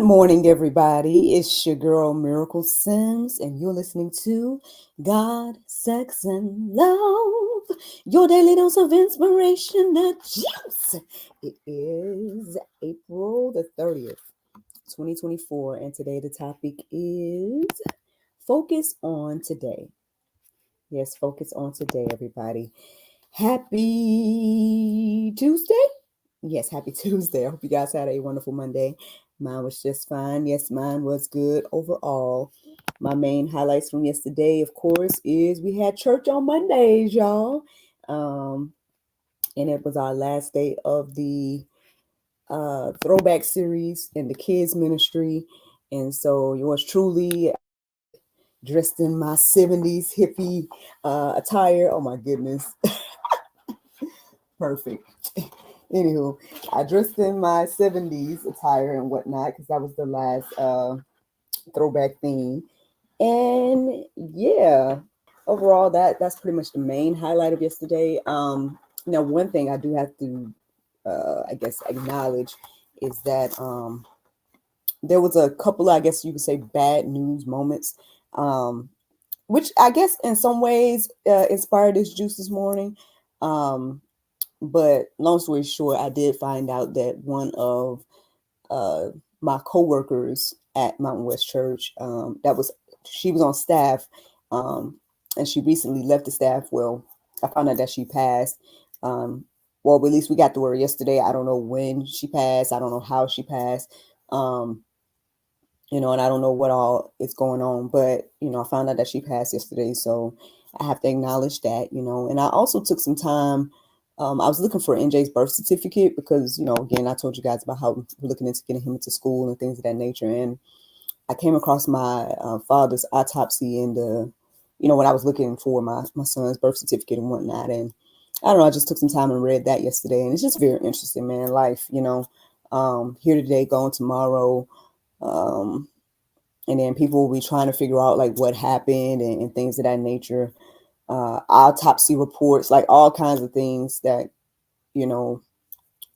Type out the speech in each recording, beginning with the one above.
morning, everybody. It's your girl Miracle Sims, and you're listening to God, Sex, and Love, your daily dose of inspiration, the juice. It is April the 30th, 2024, and today the topic is Focus on Today. Yes, focus on today, everybody. Happy Tuesday. Yes, happy Tuesday. I hope you guys had a wonderful Monday. Mine was just fine. Yes, mine was good overall. My main highlights from yesterday, of course, is we had church on Mondays, y'all. Um, and it was our last day of the throwback series in the kids ministry. And so yours truly dressed in my 70s hippie attire. Oh my goodness. Perfect. Anywho, I dressed in my 70s attire and whatnot because that was the last throwback theme. And yeah, overall that's pretty much the main highlight of yesterday. Now one thing I do have to I guess acknowledge is that there was a couple, I guess you could say, bad news moments, which I guess in some ways inspired this juice this morning. But long story short, I did find out that one of uh, my coworkers at Mountain West Church, she was on staff, um, and she recently left the staff. Well, I found out that she passed. Well, at least we got the word yesterday. I don't know when she passed. I don't know how she passed. Um, and I don't know what all is going on, but I found out that she passed yesterday, so I have to acknowledge that. And I also took some time. I was looking for NJ's birth certificate because, again, I told you guys about how we're looking into getting him into school and things of that nature. And I came across my father's autopsy and when I was looking for my son's birth certificate and whatnot. And I don't know, I just took some time and read that yesterday, and it's just very interesting, man. Life, here today, gone tomorrow. And then people will be trying to figure out like what happened and things of that nature. Autopsy reports, like all kinds of things that,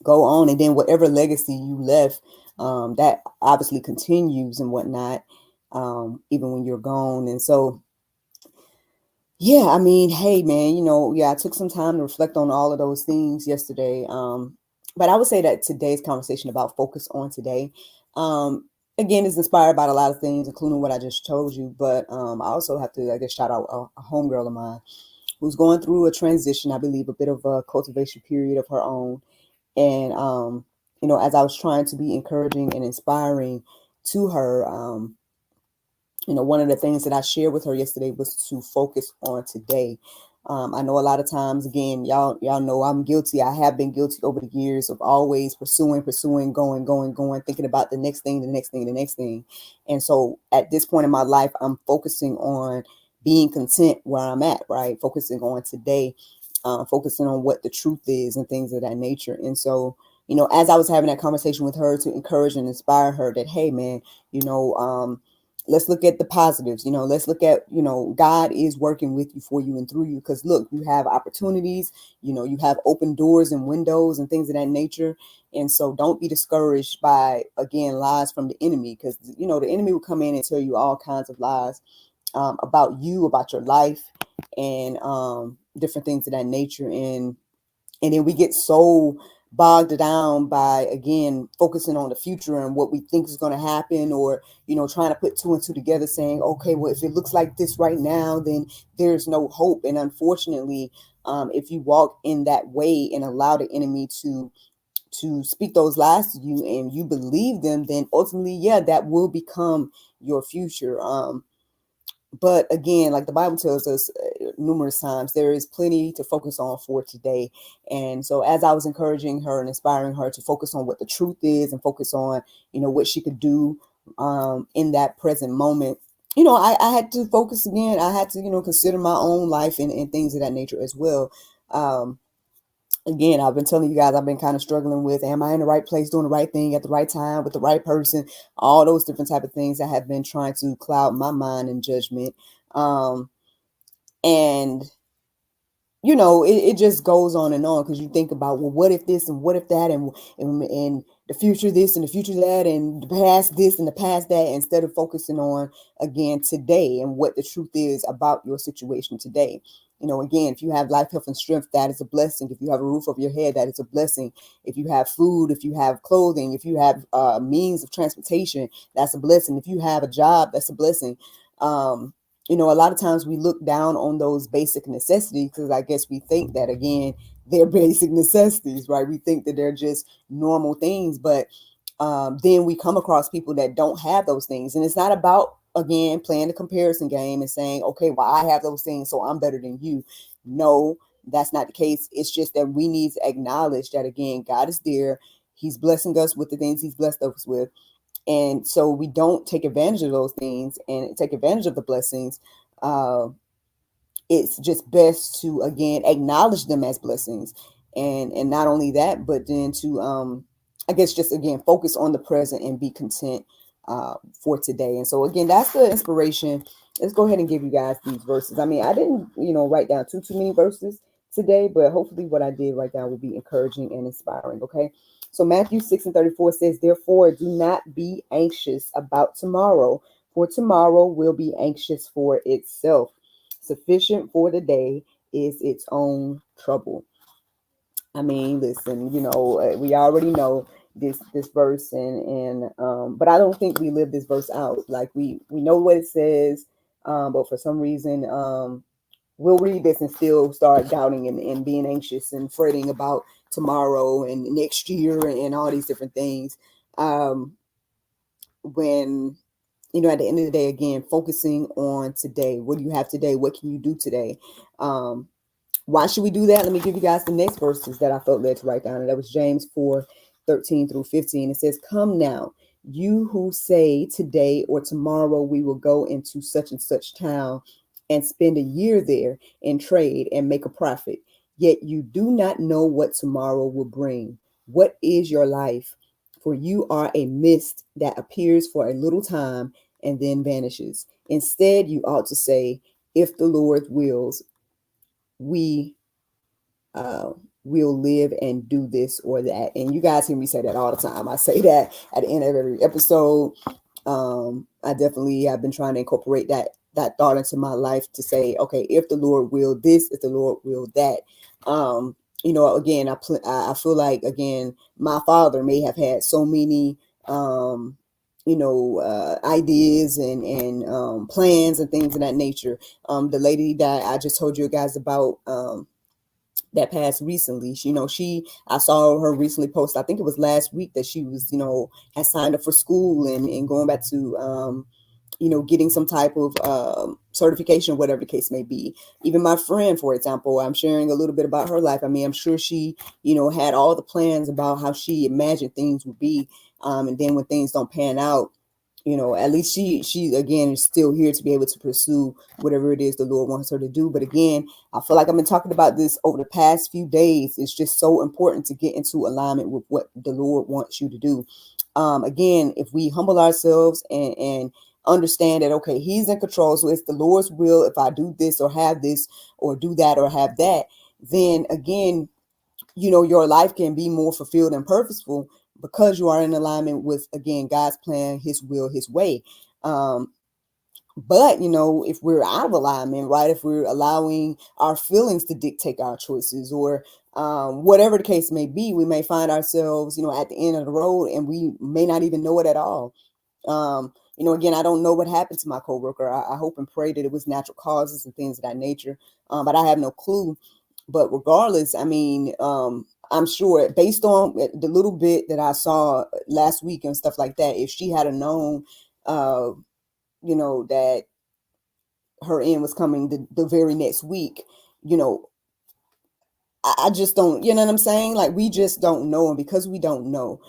go on. And then whatever legacy you left, that obviously continues and whatnot, even when you're gone. And so, yeah, I mean, hey, man, I took some time to reflect on all of those things yesterday. But I would say that today's conversation about focus on today, um, again, is inspired by a lot of things, including what I just told you. But I also have to, I guess, shout out a homegirl of mine who's going through a transition, I believe, a bit of a cultivation period of her own. And, as I was trying to be encouraging and inspiring to her, one of the things that I shared with her yesterday was to focus on today. I know a lot of times, again, y'all know I'm guilty. I have been guilty over the years of always pursuing, going, thinking about the next thing, the next thing, the next thing. And so at this point in my life, I'm focusing on being content where I'm at, right? Focusing on today, focusing on what the truth is and things of that nature. And so, as I was having that conversation with her to encourage and inspire her that, hey, man, let's look at the positives. Let's look at, God is working with you, for you, and through you. Because look, you have opportunities, you have open doors and windows and things of that nature. And so don't be discouraged by, again, lies from the enemy, because, the enemy will come in and tell you all kinds of lies about you, about your life, and different things of that nature. And then we get so bogged down by, again, focusing on the future and what we think is going to happen, or trying to put two and two together, saying, okay, well, if it looks like this right now, then there's no hope. And unfortunately, if you walk in that way and allow the enemy to speak those lies to you and you believe them, then ultimately, yeah, that will become your future. But again, like the Bible tells us numerous times, there is plenty to focus on for today. And so as I was encouraging her and inspiring her to focus on what the truth is and focus on, what she could do in that present moment, I had to focus again. I had to, consider my own life and things of that nature as well. Again, I've been telling you guys, I've been kind of struggling with, am I in the right place, doing the right thing at the right time with the right person? All those different type of things that have been trying to cloud my mind and judgment. And it just goes on, because you think about, well, what if this and what if that, and the future this and the future that and the past this and the past that, instead of focusing on, again, today and what the truth is about your situation today. Again, if you have life, health, and strength, that is a blessing. If you have a roof over your head, that is a blessing. If you have food, if you have clothing, if you have means of transportation, that's a blessing. If you have a job, that's a blessing. A lot of times we look down on those basic necessities because I guess we think that, again, they're basic necessities, right? We think that they're just normal things, but then we come across people that don't have those things. And it's not about, again, playing the comparison game and saying, okay, well, I have those things, so I'm better than you. No, that's not the case. It's just that we need to acknowledge that, again, God is there. He's blessing us with the things he's blessed us with. And so we don't take advantage of those things and take advantage of the blessings. It's just best to, again, acknowledge them as blessings, and not only that, but then to I guess just, again, focus on the present and be content for today. And so, again, that's the inspiration. Let's go ahead and give you guys these verses. I mean, I didn't write down too many verses today, but hopefully what I did write down will be encouraging and inspiring. Okay, so Matthew 6:34 says, therefore do not be anxious about tomorrow, for tomorrow will be anxious for itself. Sufficient for the day is its own trouble. I mean, listen, we already know this verse, and but I don't think we live this verse out. Like, we know what it says, but for some reason, we'll read this and still start doubting and being anxious and fretting about tomorrow and next year and all these different things. When at the end of the day, again, focusing on today. What do you have today? What can you do today? Why should we do that? Let me give you guys the next verses that I felt led to write down. And that was James 4:13-15. It says, come now, you who say today or tomorrow we will go into such and such town and spend a year there and trade and make a profit. Yet you do not know what tomorrow will bring. What is your life? For you are a mist that appears for a little time and then vanishes. Instead, you ought to say, if the Lord wills, we will live and do this or that. And you guys hear me say that all the time. I say that at the end of every episode. I definitely have been trying to incorporate that thought into my life to say, okay, if the Lord will this, if the Lord will that. Again, I feel like, again, my father may have had so many ideas and plans and things of that nature. The lady that I just told you guys about, that passed recently. I saw her recently post, I think it was last week, that she was, had signed up for school and going back to, getting some type of certification, whatever the case may be. Even my friend, for example, I'm sharing a little bit about her life. I mean, I'm sure she, had all the plans about how she imagined things would be. And then when things don't pan out, at least she again is still here to be able to pursue whatever it is the Lord wants her to do. But again, I feel like I've been talking about this over the past few days. It's just so important to get into alignment with what the Lord wants you to do. Again, if we humble ourselves and understand that, okay, he's in control, so it's the Lord's will if I do this or have this or do that or have that, then again, your life can be more fulfilled and purposeful because you are in alignment with, again, God's plan, his will, his way. But, if we're out of alignment, right, if we're allowing our feelings to dictate our choices, or whatever the case may be, we may find ourselves, at the end of the road, and we may not even know it at all. Again, I don't know what happened to my coworker. I hope and pray that it was natural causes and things of that nature, but I have no clue. But regardless, I mean, I'm sure, based on the little bit that I saw last week and stuff like that, if she had known, that her end was coming the very next week, I just don't, you know what I'm saying? Like, we just don't know. And because we don't know,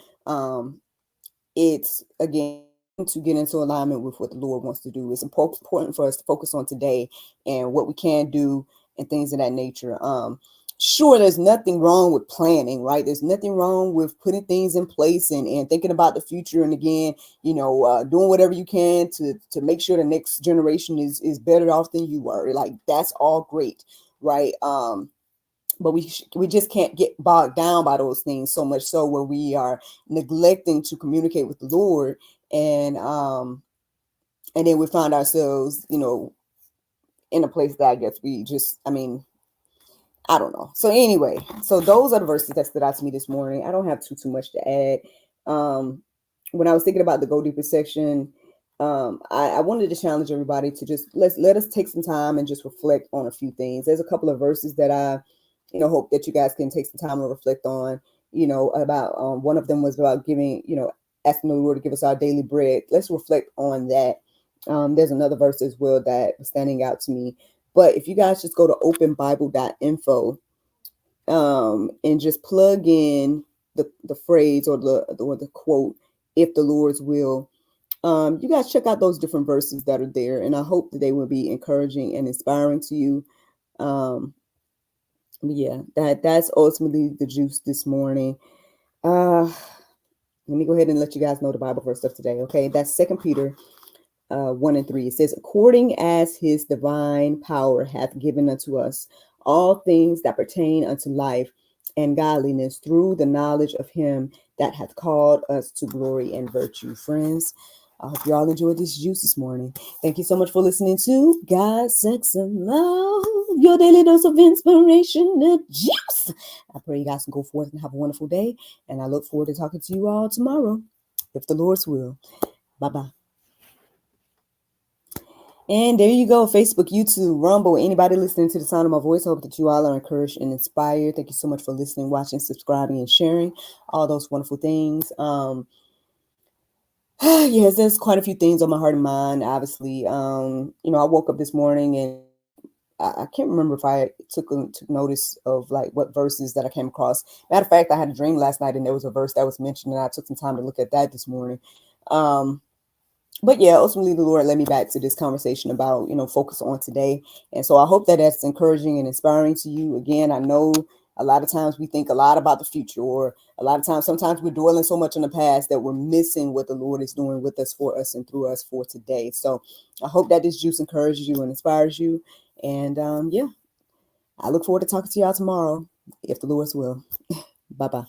it's, again, to get into alignment with what the Lord wants to do. It's important for us to focus on today and what we can do and things of that nature. Sure, there's nothing wrong with planning, right? There's nothing wrong with putting things in place and thinking about the future. And again, doing whatever you can to make sure the next generation is better off than you were. Like, that's all great, right? but we just can't get bogged down by those things so much so where we are neglecting to communicate with the Lord, and then we find ourselves, in a place that I guess we just, I mean, I don't know. So anyway, so those are the verses that stood out to me this morning. I don't have too much to add. When I was thinking about the Go Deeper section, I wanted to challenge everybody to just let us take some time and just reflect on a few things. There's a couple of verses that I, hope that you guys can take some time to reflect on. About one of them was about giving, asking the Lord to give us our daily bread. Let's reflect on that. There's another verse as well that was standing out to me. But if you guys just go to openbible.info, and just plug in the phrase or the quote, if the Lord's will, you guys check out those different verses that are there, and I hope that they will be encouraging and inspiring to you. Yeah, that's ultimately the juice this morning. Let me go ahead and let you guys know the Bible verse of today. Okay, that's 2 Peter 1:3. It says, according as his divine power hath given unto us all things that pertain unto life and godliness through the knowledge of him that hath called us to glory and virtue. Friends, I hope you all enjoyed this juice this morning. Thank you so much for listening to God, Sex, and Love, your daily dose of inspiration and juice. I pray you guys can go forth and have a wonderful day, and I look forward to talking to you all tomorrow, if the Lord's will. Bye-bye. And there you go, Facebook, YouTube, Rumble, anybody listening to the sound of my voice. I hope that you all are encouraged and inspired. Thank you so much for listening, watching, subscribing, and sharing all those wonderful things. Yes, there's quite a few things on my heart and mind, obviously. I woke up this morning and I can't remember if I took notice of like what verses that I came across. Matter of fact, I had a dream last night and there was a verse that was mentioned, and I took some time to look at that this morning. But yeah, ultimately the Lord led me back to this conversation about, focus on today. And so I hope that that's encouraging and inspiring to you. Again, I know a lot of times we think a lot about the future, or a lot of times, sometimes we're dwelling so much in the past that we're missing what the Lord is doing with us, for us, and through us for today. So I hope that this juice encourages you and inspires you. And yeah, I look forward to talking to y'all tomorrow, if the Lord's will. Bye-bye.